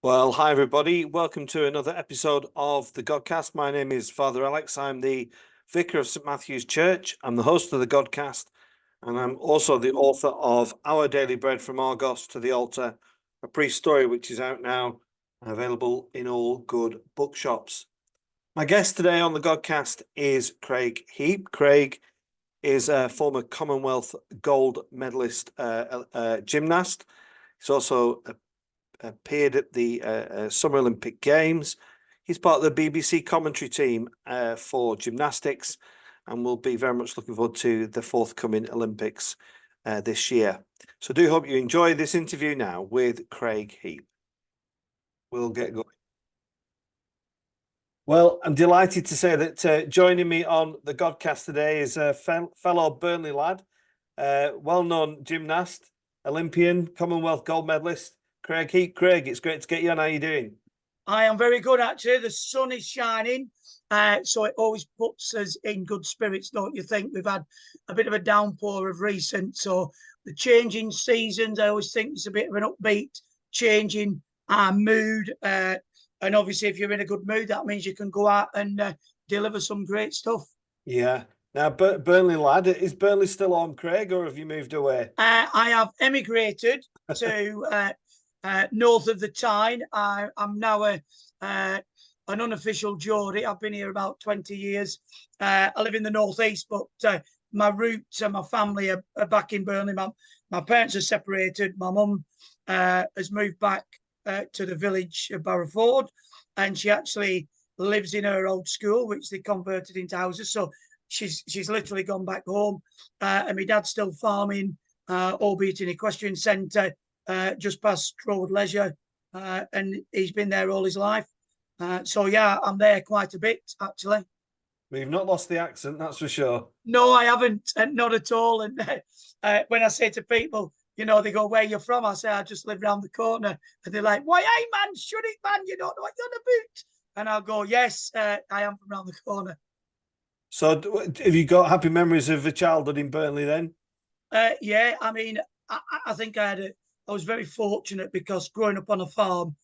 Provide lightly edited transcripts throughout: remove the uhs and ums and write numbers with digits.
Well, hi everybody. Welcome to another episode of the Godcast. My name is Father Alex. I'm the Vicar of St Matthew's Church. I'm the host of the Godcast, and I'm also the author of Our Daily Bread from Argos to the Altar, a priest story which is out now and available in all good bookshops. My guest today on the Godcast is Craig Heap. Craig is a former Commonwealth Gold medalist gymnast. He's also appeared at the Summer Olympic Games. He's part of the BBC commentary team for gymnastics, and we'll be very much looking forward to the forthcoming Olympics this year. So do hope you enjoy this interview now with Craig Heap. We'll get going. Well, I'm delighted to say that joining me on the Godcast today is a fellow Burnley lad, well-known gymnast, Olympian, Commonwealth gold medalist, Craig Heap. Craig, it's great to get you on. How are you doing? I am very good, actually. The sun is shining, so it always puts us in good spirits, don't you think? We've had a bit of a downpour of recent, so the changing seasons, I always think it's a bit of an upbeat, changing mood. And obviously, if you're in a good mood, that means you can go out and deliver some great stuff. Yeah. Now, Burnley lad, is Burnley still on, Craig, or have you moved away? I have emigrated to north of the Tyne. I'm now an unofficial Geordie. I've been here about 20 years. I live in the northeast, but my roots and my family are back in Burnley. My parents are separated. My mum has moved back to the village of Barrowford, and she actually lives in her old school, which they converted into houses. So she's literally gone back home. And my dad's still farming, albeit in equestrian centre, just past Road Leisure, and he's been there all his life. So yeah, I'm there quite a bit, actually. We've not lost the accent, that's for sure. No, I haven't, not at all. And when I say to people, they go, "Where you're from?" I say, "I just live around the corner." And they're like, "Why, hey man, shut it, man, you don't know what you're on about." And I'll go, "Yes, I am from around the corner." So have you got happy memories of a childhood in Burnley then? Yeah, I mean, I think I was very fortunate because growing up on a farm,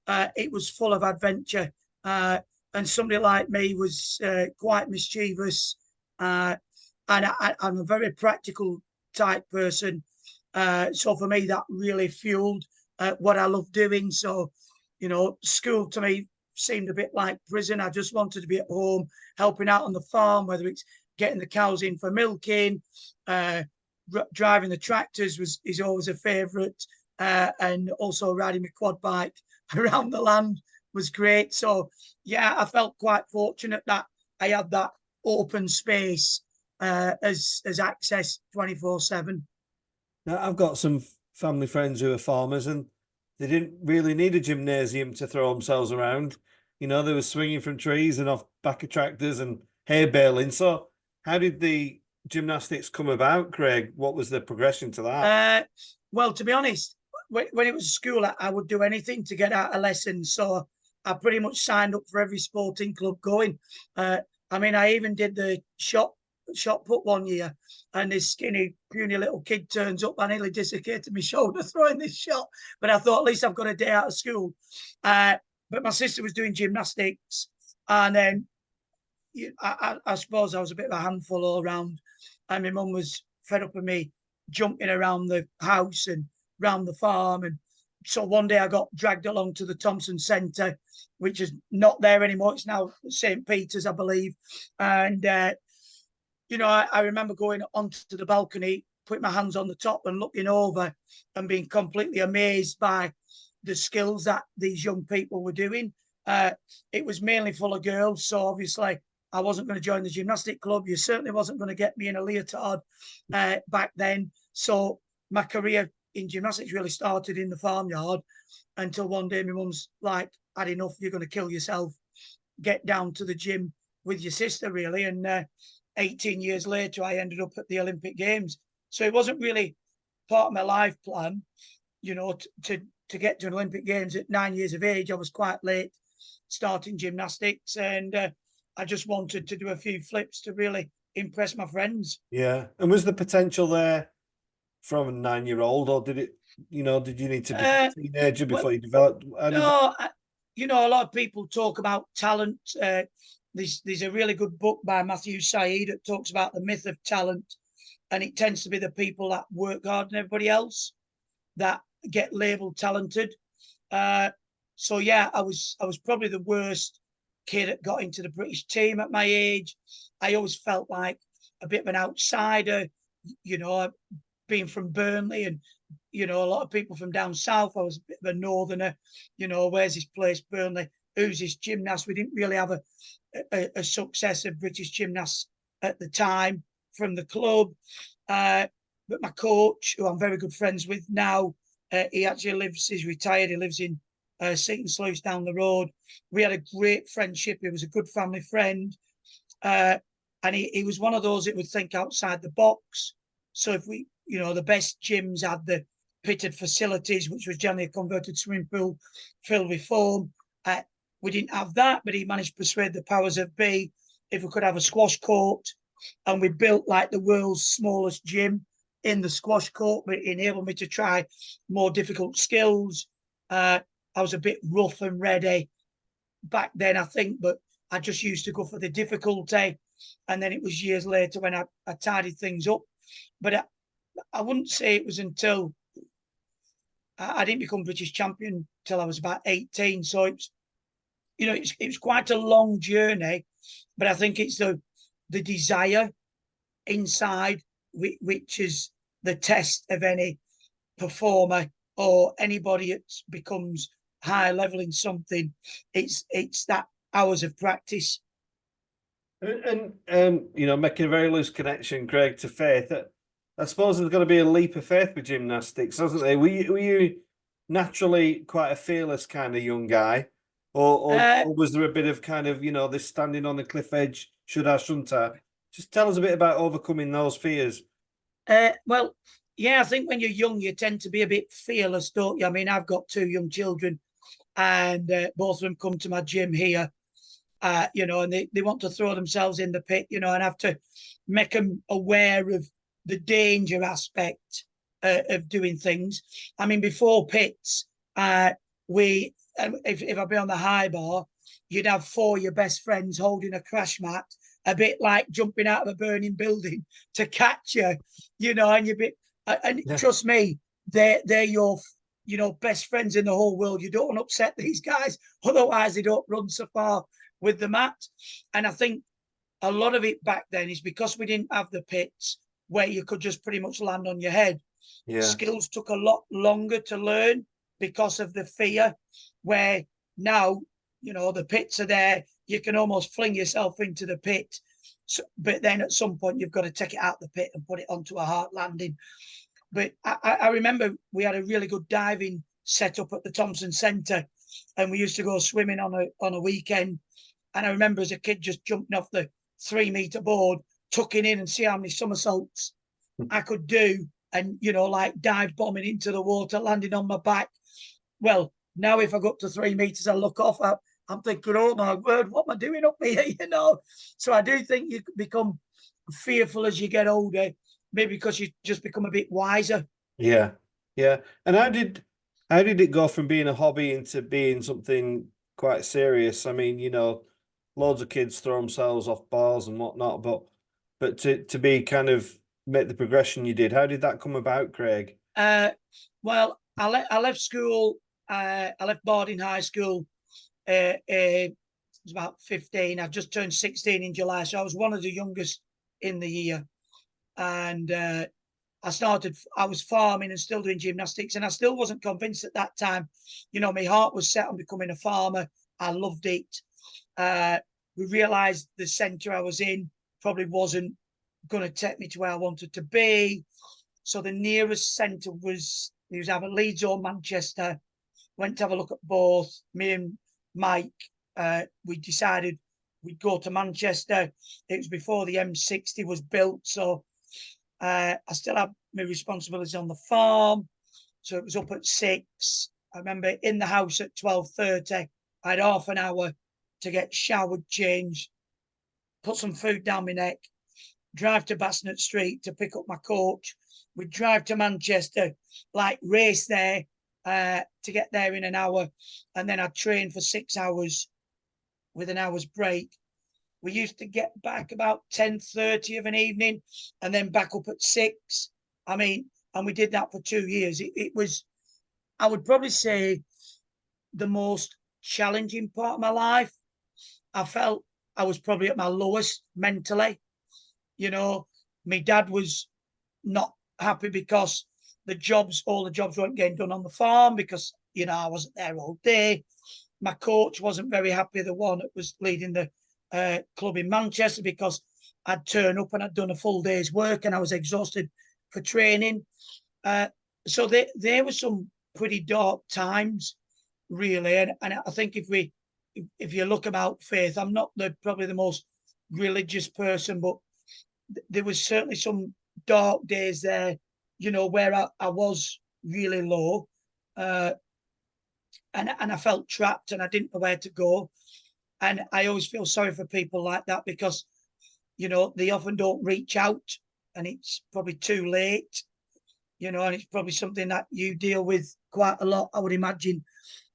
it was full of adventure. And somebody like me was quite mischievous. And I'm a very practical type person. So for me, that really fueled what I love doing. So, school to me seemed a bit like prison. I just wanted to be at home, helping out on the farm, whether it's getting the cows in for milking, driving the tractors is always a favourite, and also riding my quad bike around the land was great. So yeah, I felt quite fortunate that I had that open space as access 24/7. Now, I've got some family friends who are farmers, and they didn't really need a gymnasium to throw themselves around. They were swinging from trees and off back of tractors and hay baling. So how did the gymnastics come about, Craig? What was the progression to that? Well, to be honest, when it was school, I would do anything to get out of lessons. So I pretty much signed up for every sporting club going. I even did the shot put one year, and this skinny, puny little kid turns up. I nearly dislocated my shoulder throwing this shot, but I thought at least I've got a day out of school. But my sister was doing gymnastics, and then I suppose I was a bit of a handful all around, and my mum was fed up with me jumping around the house and round the farm. And so one day I got dragged along to the Thompson Centre, which is not there anymore. It's now St. Peter's, I believe. And, I remember going onto the balcony, putting my hands on the top and looking over and being completely amazed by the skills that these young people were doing. It was mainly full of girls. So obviously I wasn't going to join the gymnastic club. You certainly wasn't going to get me in a leotard back then. So my career in gymnastics really started in the farmyard until one day my mum's like, "Had enough, you're going to kill yourself. Get down to the gym with your sister," really. And 18 years later, I ended up at the Olympic Games. So it wasn't really part of my life plan, to get to an Olympic Games at 9 years of age. I was quite late starting gymnastics, and I just wanted to do a few flips to really impress my friends. Yeah. And was the potential there from a 9-year-old, or did it You know, did you need to become Uh, a teenager well, before you developed? How did that? no, a lot of people talk about talent. There's a really good book by Matthew Said that talks about the myth of talent, and it tends to be the people that work hard than everybody else that get labelled talented. So yeah, I was probably the worst kid that got into the British team at my age. I always felt like a bit of an outsider, you know, being from Burnley and a lot of people from down south. I was a bit of a northerner, where's this place, Burnley? Who's this gymnast? We didn't really have a success of British gymnasts at the time from the club. But my coach, who I'm very good friends with now, he actually he's retired, he lives in Seaton Sluice down the road. We had a great friendship. He was a good family friend. And he was one of those that would think outside the box. So if the best gyms had the pitted facilities, which was generally a converted swimming pool filled with foam. We didn't have that, but he managed to persuade the powers that be if we could have a squash court. And we built like the world's smallest gym in the squash court, but it enabled me to try more difficult skills. I was a bit rough and ready back then, I think, but I just used to go for the difficulty. And then it was years later when I tidied things up. But I wouldn't say it was until I didn't become British champion till I was about 18. So it was quite a long journey, but I think it's the desire inside which is the test of any performer or anybody that becomes high level in something. It's that hours of practice. And making a very loose connection, Craig, to faith. I suppose there's got to be a leap of faith with gymnastics, hasn't there? Were you naturally quite a fearless kind of young guy, or was there a bit of kind of this standing on the cliff edge? Should I? Shouldn't I? Just tell us a bit about overcoming those fears. Well, yeah, I think when you're young, you tend to be a bit fearless, don't you? I mean, I've got two young children, and both of them come to my gym here. And they want to throw themselves in the pit, and I have to make them aware of the danger aspect of doing things. I mean, before pits, if I've been on the high bar, you'd have four of your best friends holding a crash mat, a bit like jumping out of a burning building to catch you, and trust me, they're your best friends in the whole world. You don't want to upset these guys, otherwise they don't run so far with the mat. And I think a lot of it back then is because we didn't have the pits where you could just pretty much land on your head. Yeah. Skills took a lot longer to learn because of the fear, where now, the pits are there. You can almost fling yourself into the pit. So, but then at some point, you've got to take it out of the pit and put it onto a hard landing. But I remember we had a really good diving set up at the Thompson Centre, and we used to go swimming on a weekend. And I remember as a kid just jumping off the 3-meter board, tucking in and see how many somersaults I could do, and like dive bombing into the water, landing on my back. Well, now if I go up to 3 meters, I look off. I'm thinking, oh my word, what am I doing up here? So I do think you become fearful as you get older, maybe because you just become a bit wiser. Yeah, yeah. And how did it go from being a hobby into being something quite serious? I mean, loads of kids throw themselves off bars and whatnot, but to be kind of make the progression you did, how did that come about, Craig? Well, I left school. I left boarding high school. It was about 15. I just turned 16 in July, so I was one of the youngest in the year. And I was farming and still doing gymnastics, and I still wasn't convinced at that time. My heart was set on becoming a farmer. I loved it. We realised the centre I was in probably wasn't going to take me to where I wanted to be. So the nearest centre was either Leeds or Manchester. Went to have a look at both. Me and Mike, we decided we'd go to Manchester. It was before the M60 was built, so I still had my responsibilities on the farm. So it was up at 6. I remember in the house at 12:30. I had half an hour to get showered, changed, put some food down my neck, drive to Basnet Street to pick up my coach, we'd drive to Manchester, like race there to get there in an hour, and then I'd train for 6 hours with an hour's break. We used to get back about 10:30 of an evening and then back up at 6. I mean, and we did that for 2 years. It was, I would probably say, the most challenging part of my life. I felt I was probably at my lowest mentally. You know, my dad was not happy because all the jobs weren't getting done on the farm because, I wasn't there all day. My coach wasn't very happy, the one that was leading the club in Manchester, because I'd turn up and I'd done a full day's work and I was exhausted for training. So there were some pretty dark times, really. And I think if you look about faith, I'm not probably the most religious person, but there was certainly some dark days there, where I was really low. And I felt trapped and I didn't know where to go. And I always feel sorry for people like that because, they often don't reach out and it's probably too late, and it's probably something that you deal with quite a lot, I would imagine,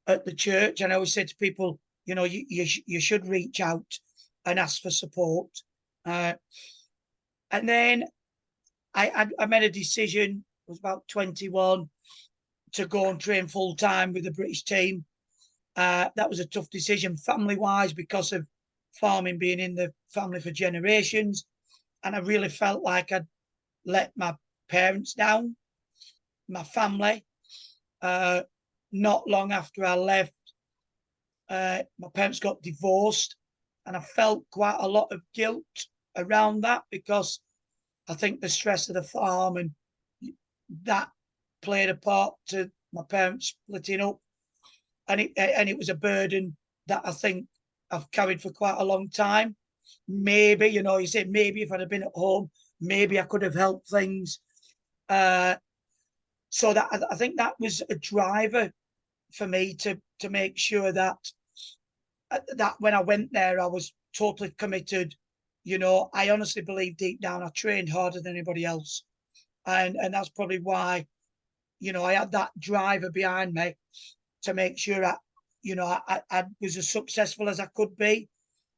at the church. And I always say to people, you should reach out and ask for support. And then I made a decision, I was about 21, to go and train full time with the British team. That was a tough decision family-wise because of farming being in the family for generations. And I really felt like I'd let my parents down, my family. Not long after I left, my parents got divorced, and I felt quite a lot of guilt around that because I think the stress of the farm and that played a part to my parents splitting up, and it was a burden that I think I've carried for quite a long time. Maybe, you say maybe if I'd have been at home, maybe I could have helped things. So that I think that was a driver for me to make sure that when I went there, I was totally committed. I honestly believe deep down I trained harder than anybody else, and that's probably why I had that driver behind me to make sure I was as successful as I could be.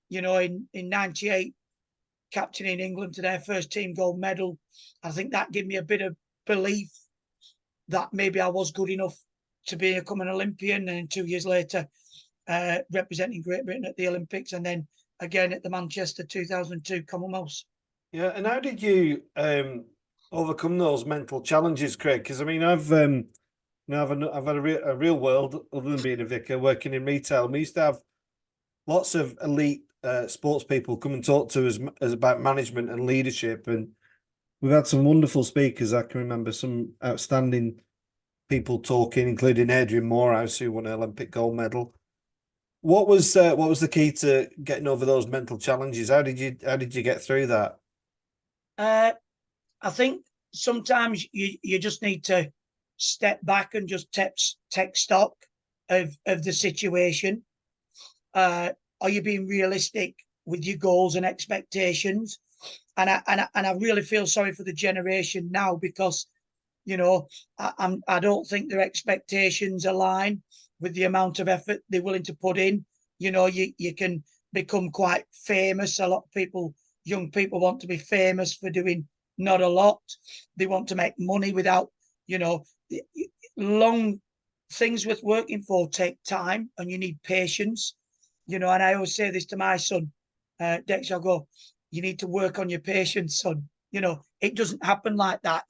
In '98, captaining England to their first team gold medal, I think that gave me a bit of belief that maybe I was good enough to become an Olympian. And 2 years later, representing Great Britain at the Olympics, and then again at the Manchester 2002 Commonwealths. Yeah, and how did you overcome those mental challenges, Craig? Because I mean, I've had a real world other than being a vicar, working in retail. We used to have lots of elite sports people come and talk to us as about management and leadership, and we've had some wonderful speakers. I can remember some outstanding people talking, including Adrian Morehouse, who won an Olympic gold medal. What was the key to getting over those mental challenges? How did you get through that? I think sometimes you just need to step back and just take stock of the situation. Are you being realistic with your goals and expectations? And I really feel sorry for the generation now because I don't think their expectations align with the amount of effort they're willing to put in. You can become quite famous. A lot of people, young people, want to be famous for doing not a lot. They want to make money without, long things worth working for take time, and you need patience. And I always say this to my son, Dexter. I go, you need to work on your patience, son. It doesn't happen like that.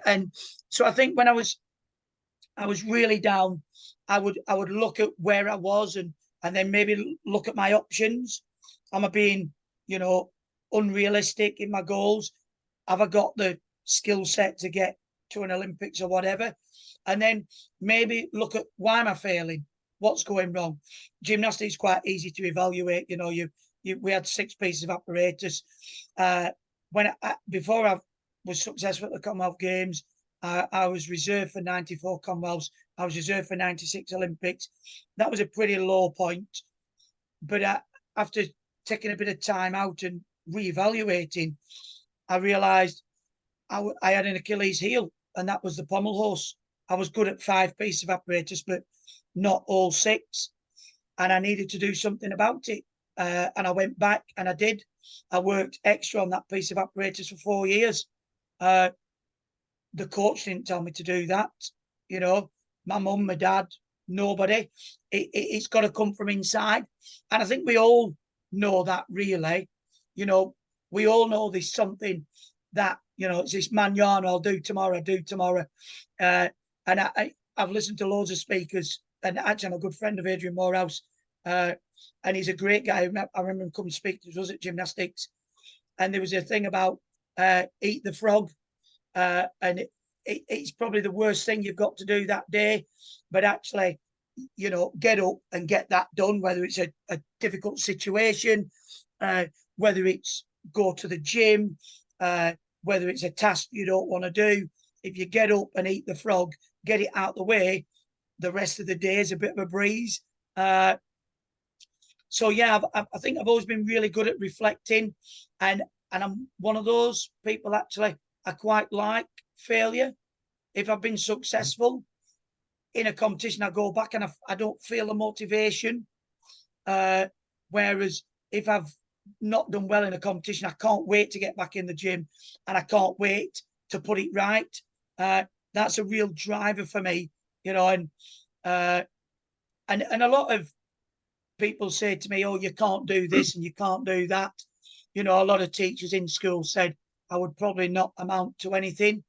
And so I think when I was really down, I would look at where I was and then maybe look at my options. Am I being, unrealistic in my goals? Have I got the skill set to get to an Olympics or whatever? And then maybe look at why am I failing? What's going wrong? Gymnastics is quite easy to evaluate. We had 6 pieces of apparatus. Before I was successful at the Commonwealth Games, I was reserved for 94 Commonwealths. I was reserved for 96 Olympics. That was a pretty low point. But after taking a bit of time out and reevaluating, I realised I had an Achilles heel, and that was the pommel horse. I was good at 5 pieces of apparatus, but not all 6. And I needed to do something about it. And I went back and I did. I worked extra on that piece of apparatus for 4 years. The coach didn't tell me to do that. My mum, my dad, nobody. It's got to come from inside. And I think we all know that, really. We all know there's something that, it's this manana, I'll do tomorrow. And I've listened to loads of speakers, and actually I'm a good friend of Adrian Morehouse, and he's a great guy. I remember him coming to speak to us at gymnastics, and there was a thing about eat the frog, and it's probably the worst thing you've got to do that day, but actually, get up and get that done, whether it's a difficult situation, whether it's go to the gym, whether it's a task you don't want to do. If you get up and eat the frog, get it out the way, the rest of the day is a bit of a breeze. So yeah, I think I've always been really good at reflecting, and I'm one of those people, actually. I quite like failure. If I've been successful in a competition, I go back and I don't feel the motivation. Whereas if I've not done well in a competition, I can't wait to get back in the gym, and I can't wait to put it right. That's a real driver for me, and a lot of people say to me, "Oh, you can't do this and you can't do that." A lot of teachers in school said I would probably not amount to anything.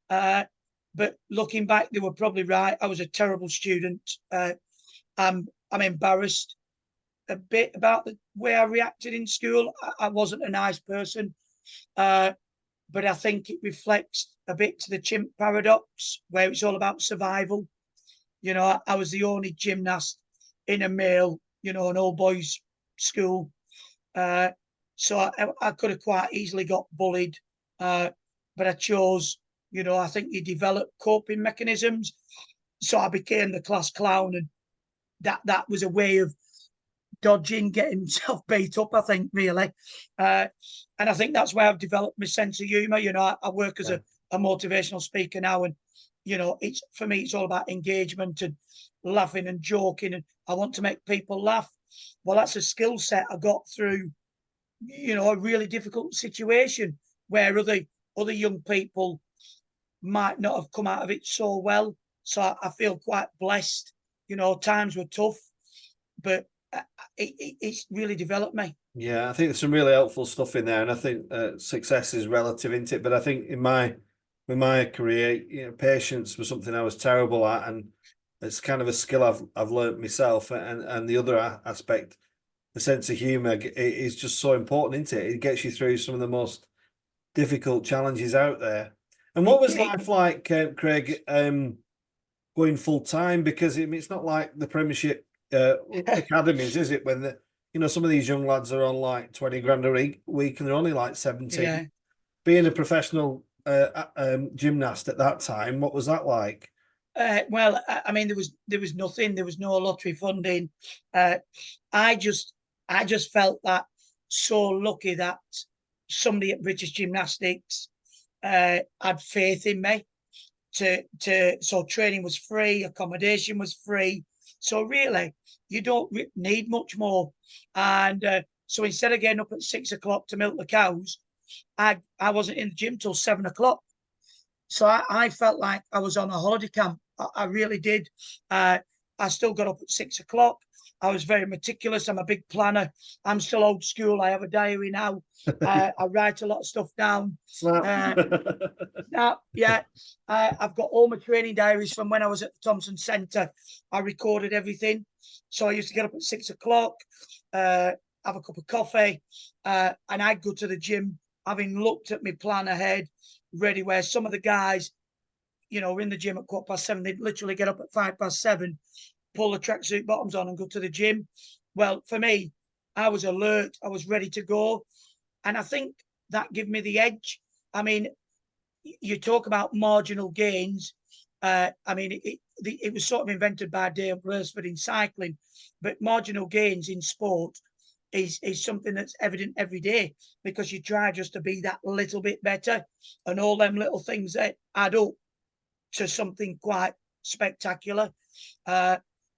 But looking back, they were probably right. I was a terrible student. I'm embarrassed a bit about the way I reacted in school. I wasn't a nice person. But I think it reflects a bit to the chimp paradox, where it's all about survival. I was the only gymnast in a male, an all boys school. So I could have quite easily got bullied. But I chose, I think you develop coping mechanisms. So I became the class clown, and that was a way of dodging getting himself beat up, I think, really. And I think that's where I've developed my sense of humour. I work as a motivational speaker now, and it's, for me, it's all about engagement and laughing and joking, and I want to make people laugh. Well, that's a skill set I got through a really difficult situation where other young people might not have come out of it so well. So I feel quite blessed. Times were tough, but it's really developed me. Yeah, I think there's some really helpful stuff in there, and I think success is relative, isn't it? But I think with my career, patience was something I was terrible at, and it's kind of a skill I've learned myself. And the other aspect, the sense of humour, is just so important, isn't it? It gets you through some of the most difficult challenges out there. And what was life like, Craig, going full time? Because it's not like the Premiership academies, is it? When some of these young lads are on like 20 grand a week, and they're only like 17. Yeah. Being a professional gymnast at that time, what was that like? Well, I mean, there was nothing. There was no lottery funding. I just felt that so lucky that somebody at British Gymnastics had faith in me. So training was free, accommodation was free. So really, you don't need much more. And so instead of getting up at 6 o'clock to milk the cows, I wasn't in the gym till 7 o'clock. So I felt like I was on a holiday camp. I really did. I still got up at 6 o'clock. I was very meticulous. I'm a big planner. I'm still old school. I have a diary now. I write a lot of stuff down. Yeah. I've got all my training diaries from when I was at the Thompson Centre. I recorded everything. So I used to get up at 6 o'clock, have a cup of coffee, and I'd go to the gym, having looked at my plan ahead, ready, where some of the guys, were in the gym at 7:15. They'd literally get up at 7:05, pull the tracksuit bottoms on and go to the gym. Well, for me, I was alert. I was ready to go. And I think that gave me the edge. I mean, you talk about marginal gains. I mean, it was sort of invented by Dale Brailsford in cycling, but marginal gains in sport is something that's evident every day, because you try just to be that little bit better, and all them little things that add up to something quite spectacular.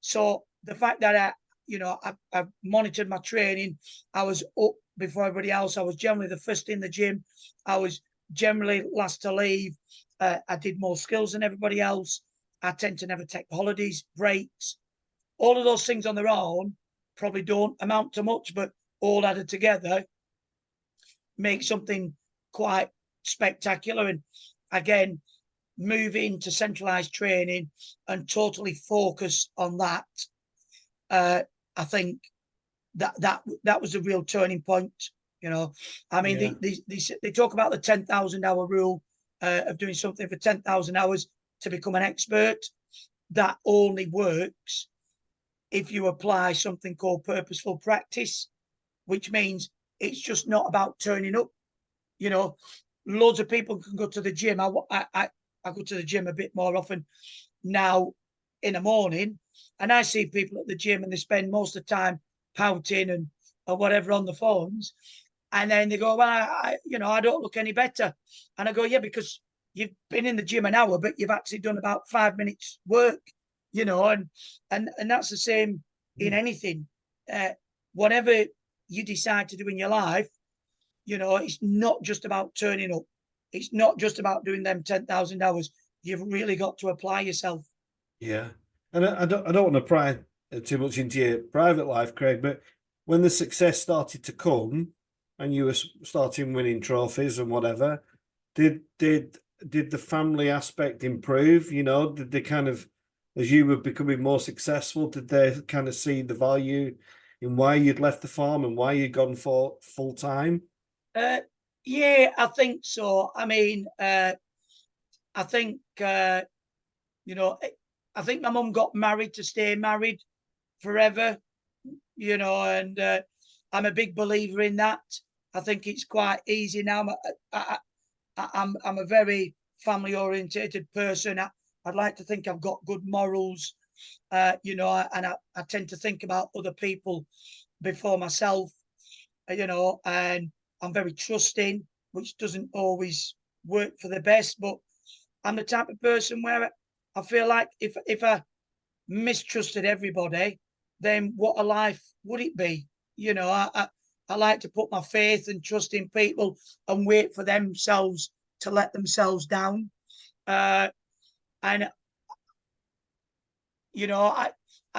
So the fact that I monitored my training, I was up before everybody else. I was generally the first in the gym. I was generally last to leave. I did more skills than everybody else. I tend to never take holidays, breaks. All of those things on their own probably don't amount to much, but all added together make something quite spectacular. And again, moving to centralized training and totally focus on that, I think that was a real turning point. I mean, they talk about the 10,000 hour rule, of doing something for 10,000 hours to become an expert. That only works if you apply something called purposeful practice, which means it's just not about turning up. Loads of people can go to the gym. I go to the gym a bit more often now in the morning, and I see people at the gym and they spend most of the time pouting and or whatever on the phones, and then they go, well, I don't look any better, and I go, yeah, because you've been in the gym an hour, but you've actually done about 5 minutes work, and that's the same in anything. Whatever you decide to do in your life, it's not just about turning up. It's not just about doing them 10,000 hours. You've really got to apply yourself. Yeah. And I don't want to pry too much into your private life, Craig, but when the success started to come and you were starting winning trophies and whatever, did the family aspect improve? Did they kind of, as you were becoming more successful, did they kind of see the value in why you'd left the farm and why you'd gone for full time? Yeah, I think so. I mean, I think I think my mum got married to stay married forever, and I'm a big believer in that. I think it's quite easy now. I'm a very family orientated person. I'd like to think I've got good morals, and I tend to think about other people before myself, and I'm very trusting, which doesn't always work for the best, but I'm the type of person where I feel like if I mistrusted everybody, then what a life would it be? I like to put my faith and trust in people and wait for themselves to let themselves down. And I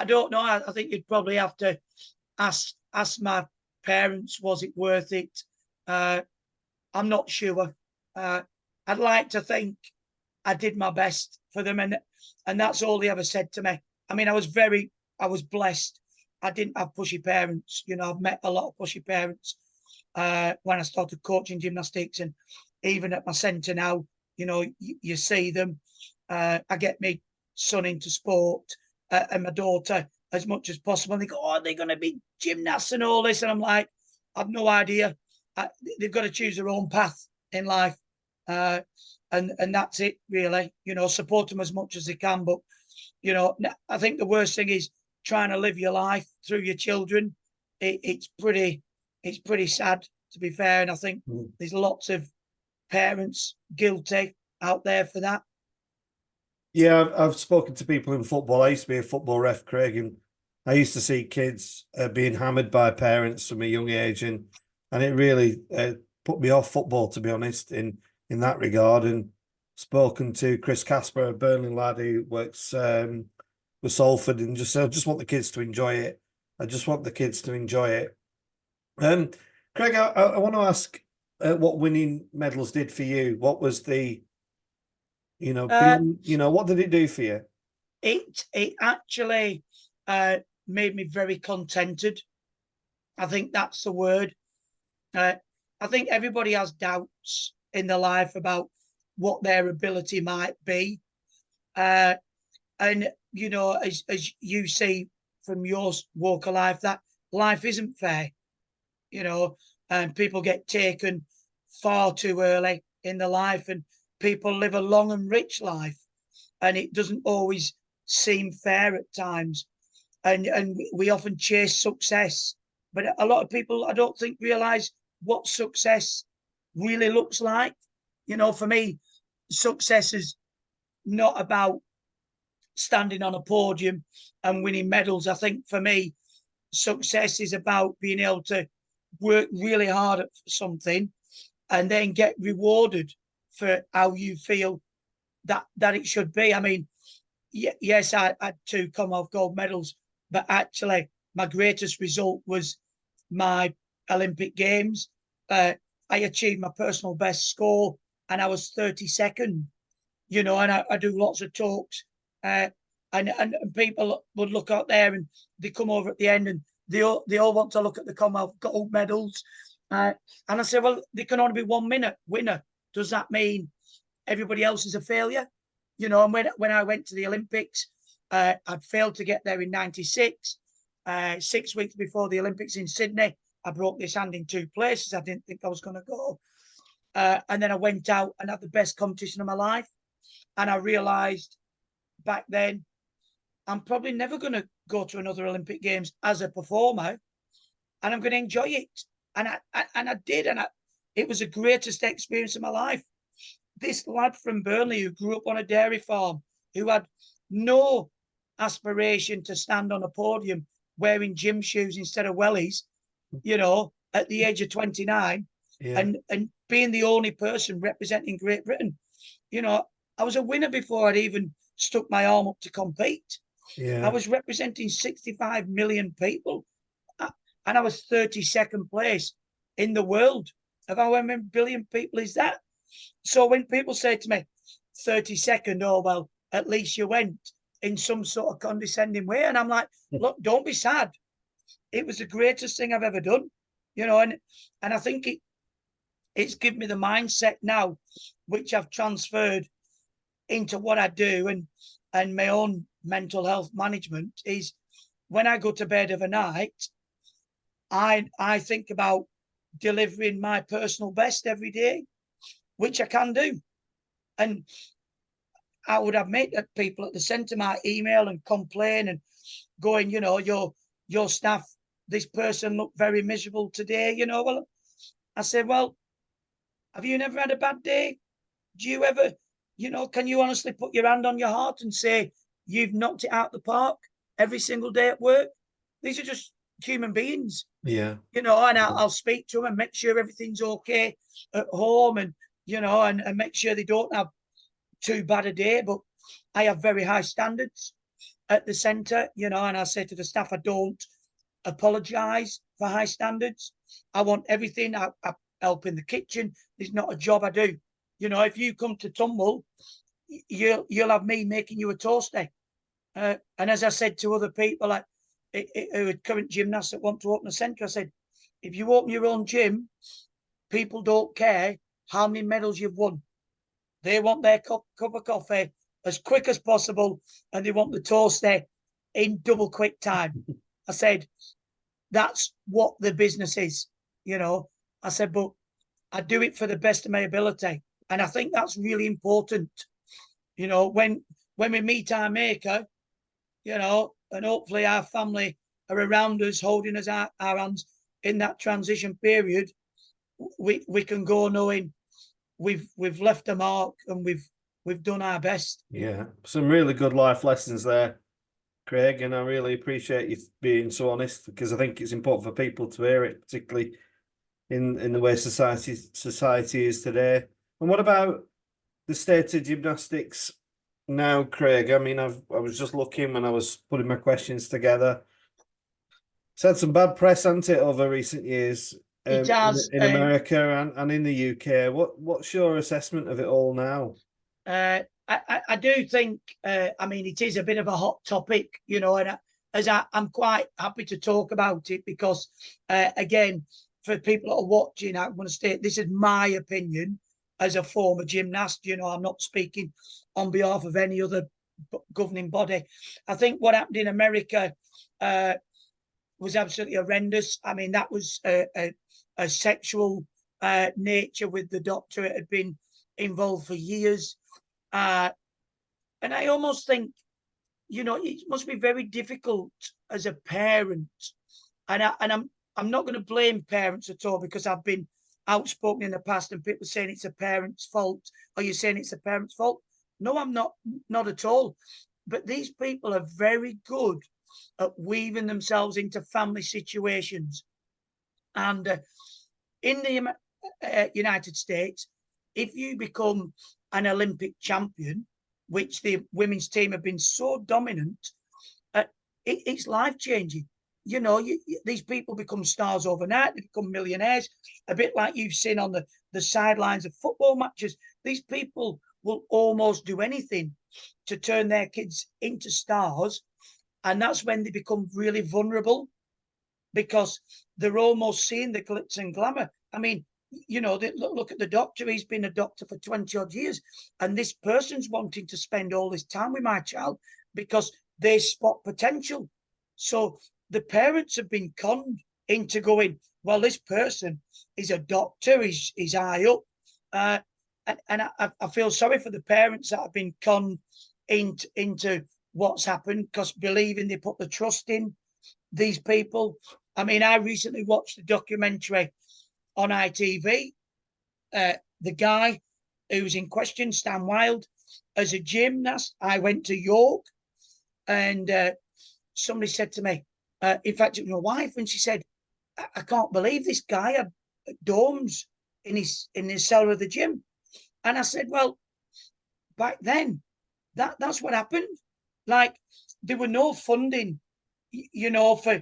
don't know. I think you'd probably have to ask my parents, was it worth it? I'm not sure. I'd like to think I did my best for them, and that's all they ever said to me. I mean, I was blessed. I didn't have pushy parents. I've met a lot of pushy parents when I started coaching gymnastics, and even at my centre now, you see them. I get my son into sport and my daughter as much as possible. And they go, oh, they're going to be gymnasts and all this. And I'm like, I've no idea. They've got to choose their own path in life. And that's it, really. Support them as much as they can. But, I think the worst thing is trying to live your life through your children. It's pretty sad, to be fair. And I think there's lots of parents guilty out there for that. Yeah, I've spoken to people in football. I used to be a football ref, Craig, and I used to see kids being hammered by parents from a young age, and it really put me off football, to be honest, in that regard. And spoken to Chris Casper, a Burnley lad who works with Salford, and just said, I just want the kids to enjoy it. I just want the kids to enjoy it. Craig, I want to ask what winning medals did for you. What was the what did it do for you? It actually made me very contented. I think that's the word. I think everybody has doubts in their life about what their ability might be. And, as you see from your walk of life, that life isn't fair, and people get taken far too early in their life, and people live a long and rich life, and it doesn't always seem fair at times. And we often chase success but a lot of people, I don't think, realise what success really looks like. You know, for me, success is not about standing on a podium and winning medals. I think for me, success is about being able to work really hard at something and then get rewarded for how you feel that it should be. I mean, yes, I had 2 Commonwealth Gold medals, but actually my greatest result was my Olympic Games. I achieved my personal best score and I was 32nd, you know, and I do lots of talks. And people would look out there and they come over at the end and they all want to look at the Commonwealth Gold medals. And I said, well, there can only be one winner. Does that mean everybody else is a failure? You know, and when I went to the Olympics, I'd failed to get there in '96. 6 weeks before the Olympics in Sydney, I broke this hand in 2 places. I didn't think I was going to go. And then I went out and had the best competition of my life. And I realised back then, I'm probably never going to go to another Olympic Games as a performer, and I'm going to enjoy it. And I did, and it was the greatest experience of my life. This lad from Burnley who grew up on a dairy farm, who had no aspiration to stand on a podium wearing gym shoes instead of wellies, you know, at the age of 29, and being the only person representing Great Britain. You know, I was a winner before I'd even stuck my arm up to compete. I was representing 65 million people, and I was 32nd place in the world. Of how many billion people is that? So when people say to me, 32nd, oh, well, at least you went, in some sort of condescending way. And I'm like, look, don't be sad. It was the greatest thing I've ever done, you know, and I think it's given me the mindset now, which I've transferred into what I do and my own mental health management is when I go to bed of a night, I think about delivering my personal best every day, which I can do. And I would admit that people at the centre might email and complain and going, you know, your staff, this person looked very miserable today, you know. Well, I said, well, have you never had a bad day? Do you ever, you know, can you honestly put your hand on your heart and say you've knocked it out the park every single day at work? These are just human beings. Yeah. You know, and I'll speak to them and make sure everything's okay at home and, you know, and make sure they don't have too bad a day. But I have very high standards at the centre, you know, and I say to the staff, I don't apologise for high standards. I want everything. I help in the kitchen. There's not a job I do. You know, if you come to Tumble, you'll have me making you a toasty. And as I said to other people, like who are current gymnasts that want to open a centre, I said, if you open your own gym, people don't care how many medals you've won. They want their cup of coffee as quick as possible, and they want the toasty in double quick time. I said, that's what the business is, you know. I said, but I do it for the best of my ability. And I think that's really important. You know, when we meet our maker, you know, and hopefully our family are around us, holding us our hands in that transition period, we can go knowing we've left a mark and we've done our best. Yeah, some really good life lessons there, Craig, and I really appreciate you being so honest, because I think it's important for people to hear it, particularly in the way society is today. And what about the state of gymnastics now, Craig? I mean, I was just looking when I was putting my questions together. It's had some bad press, hasn't it, over recent years? It has, in America and in the UK. What's your assessment of it all now? I do think, I mean, it is a bit of a hot topic, you know, and I'm quite happy to talk about it because, again, for people that are watching, I'm going to state this is my opinion as a former gymnast. You know, I'm not speaking on behalf of any other governing body. I think what happened in America was absolutely horrendous. I mean, that was a sexual nature with the doctor. It had been involved for years. And I almost think, you know, it must be very difficult as a parent. And I'm not going to blame parents at all, because I've been outspoken in the past and people saying it's a parent's fault. Are you saying it's a parent's fault? No, I'm not at all. But these people are very good at weaving themselves into family situations. And in the United States, if you become an Olympic champion, which the women's team have been so dominant, it's life-changing. You know, these people become stars overnight. They become millionaires, a bit like you've seen on the sidelines of football matches. These people will almost do anything to turn their kids into stars. And that's when they become really vulnerable, because they're almost seeing the glitz and glamour. I mean, you know, look at the doctor. He's been a doctor for 20 odd years. And this person's wanting to spend all this time with my child because they spot potential. So the parents have been conned into going, well, this person is a doctor, he's high up. And I feel sorry for the parents that have been conned into what's happened, because believing they put the trust in these people. I mean, I recently watched a documentary on ITV. The guy who's in question, Stan Wild, as a gymnast, I went to York, and somebody said to me, in fact, it was my wife, and she said, I can't believe this guy had dorms in his cellar of the gym. And I said, well, back then, that's what happened. Like, there were no funding, you know, for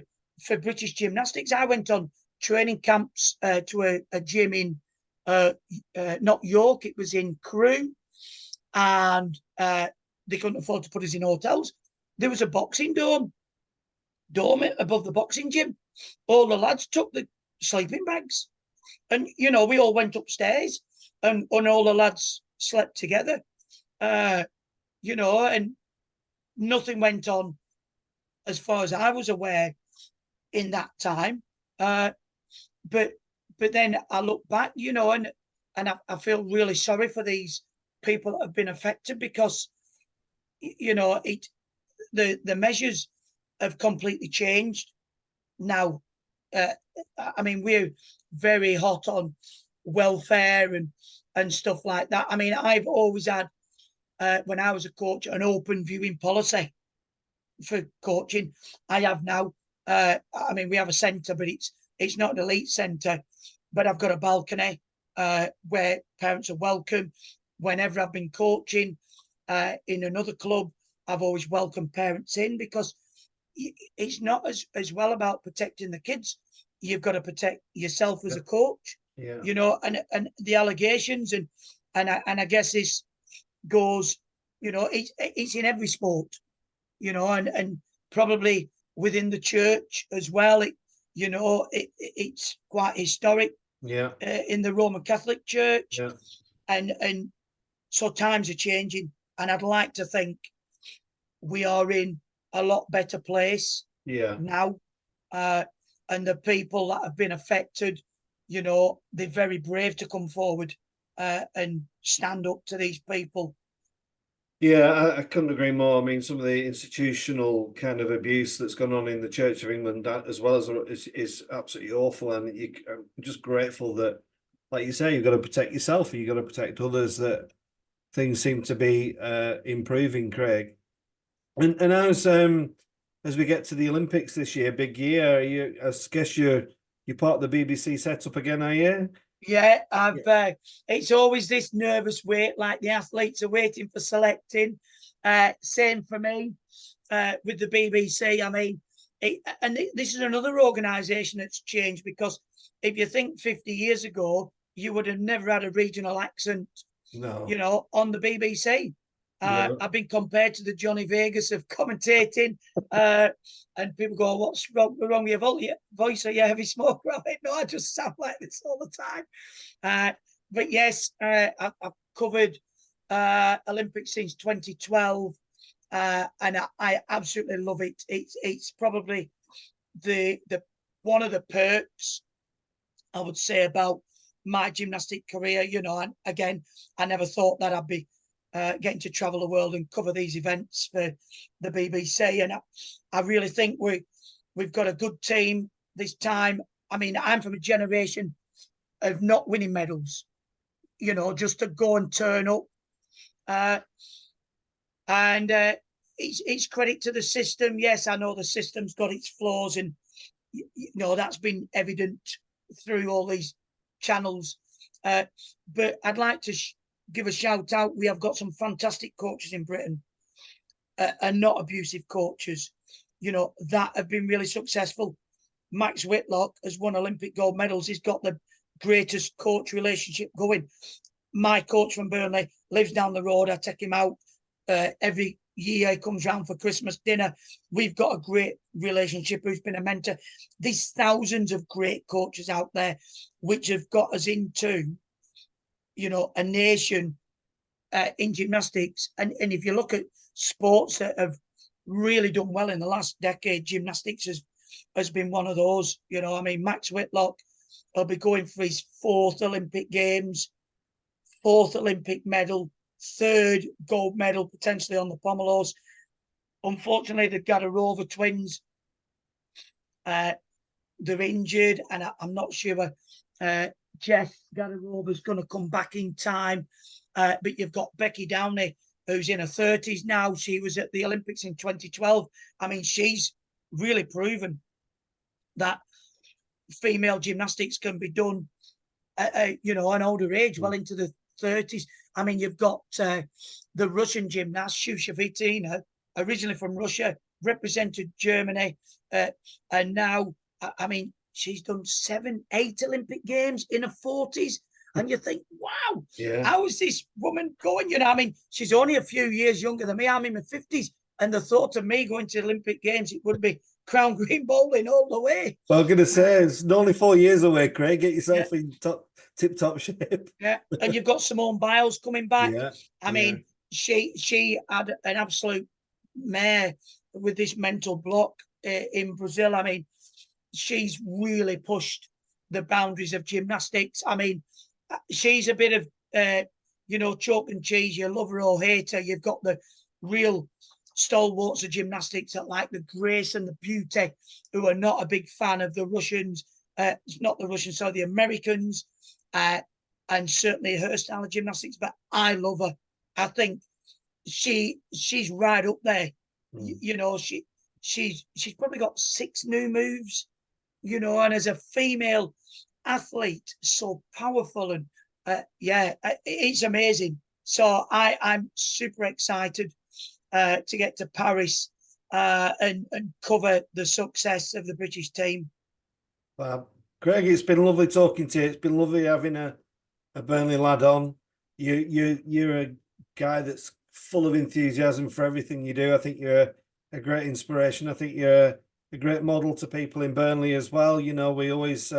British gymnastics. I went on training camps to a gym in not York, it was in Crewe, and they couldn't afford to put us in hotels. There was a boxing dome above the boxing gym. All the lads took the sleeping bags, and you know, we all went upstairs, and all the lads slept together. You know, and nothing went on, as far as I was aware, in that time. But then I look back, you know, and I feel really sorry for these people that have been affected, because, you know, the measures have completely changed now. I mean, we're very hot on welfare and stuff like that. I mean, I've always had, when I was a coach, an open viewing policy for coaching. I have now. I mean, we have a centre, but it's not an elite centre. But I've got a balcony where parents are welcome. Whenever I've been coaching in another club, I've always welcomed parents in, because it's not as well about protecting the kids. You've got to protect yourself as a coach. Yeah. You know, and the allegations and I guess this goes, you know, it's in every sport, you know, and probably within the church as well. You know, it's quite historic. Yeah. In the Roman Catholic Church. Yeah. And so times are changing, and I'd like to think we are in a lot better place now. And the people that have been affected, you know, they're very brave to come forward and stand up to these people. Yeah, I couldn't agree more. I mean, some of the institutional kind of abuse that's gone on in the Church of England, as well as is absolutely awful. And I'm just grateful that, like you say, you've got to protect yourself and you've got to protect others. That things seem to be improving, Craig. And as we get to the Olympics this year, big year. I guess you're part of the BBC setup again, are you? Yeah, it's always this nervous wait, like the athletes are waiting for selecting. Same for me with the BBC. I mean, this is another organisation that's changed, because if you think 50 years ago, you would have never had a regional accent, No. you know, on the BBC. No. I've been compared to the Johnny Vegas of commentating, and people go, "What's wrong with your voice? Are you a heavy smoker?" I'm like, no, I just sound like this all the time. But yes, I've covered Olympics since 2012, and I absolutely love it. It's probably the one of the perks, I would say, about my gymnastic career. You know, and again, I never thought that I'd be getting to travel the world and cover these events for the BBC. And I really think we've got a good team this time. I mean, I'm from a generation of not winning medals, just to go and turn up. And it's credit to the system. Yes, I know the system's got its flaws, and that's been evident through all these channels. But I'd like to give a shout out. We have got some fantastic coaches in Britain, and not abusive coaches, that have been really successful. Max Whitlock has won Olympic gold medals. He's got the greatest coach relationship going. My coach from Burnley lives down the road. I take him out every year. He comes round for Christmas dinner. We've got a great relationship. Who's been a mentor. There's thousands of great coaches out there which have got us into, a nation in gymnastics. And if you look at sports that have really done well in the last decade, gymnastics has been one of those. I mean, Max Whitlock will be going for his 4th Olympic Games, 4th Olympic medal, 3rd gold medal potentially on the Pomelos. Unfortunately, the Gadarova twins, they're injured, and I'm not sure Jess Gadarova's going to come back in time. But you've got Becky Downey, who's in her 30s now. She was at the Olympics in 2012. I mean, she's really proven that female gymnastics can be done at an older age, well into the 30s. I mean, you've got the Russian gymnast, Shusha, originally from Russia, represented Germany, and now, I mean, she's done 7, 8 Olympic Games in her 40s. And you think, wow, how is this woman going? I mean, she's only a few years younger than me. I'm in my 50s. And the thought of me going to the Olympic Games, it would be crown green bowling all the way. Well, I'm going to say, it's only 4 years away, Craig. Get yourself in tip-top shape. Yeah, and you've got Simone Biles coming back. Yeah. I mean, she had an absolute mare with this mental block in Brazil. I mean, she's really pushed the boundaries of gymnastics. I mean, she's a bit of, chalk and cheese. You love her or hate her. You've got the real stalwarts of gymnastics that like the grace and the beauty, who are not a big fan of the Russians. Not the Russians, sorry, the Americans, and certainly her style of gymnastics. But I love her. I think she's right up there. She's probably got 6 new moves, and as a female athlete, so powerful, and it's amazing. So I'm super excited to get to Paris and cover the success of the British team. Craig, it's been lovely talking to you. It's been lovely having a Burnley lad on. You're a guy that's full of enthusiasm for everything you do. I think you're a great inspiration. I think you're a great model to people in Burnley as well. We always,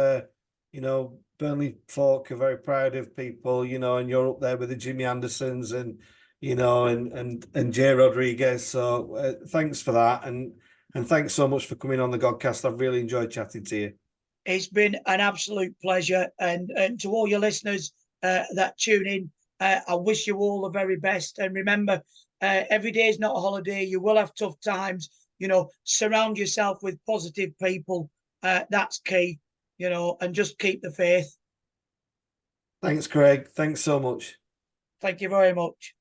Burnley folk are very proud of people, and you're up there with the Jimmy Andersons and, and Jay Rodriguez. So thanks for that. And thanks so much for coming on the Godcast. I've really enjoyed chatting to you. It's been an absolute pleasure. And to all your listeners that tune in, I wish you all the very best. And remember, every day is not a holiday. You will have tough times. Surround yourself with positive people. That's key, and just keep the faith. Thanks, Craig. Thanks so much. Thank you very much.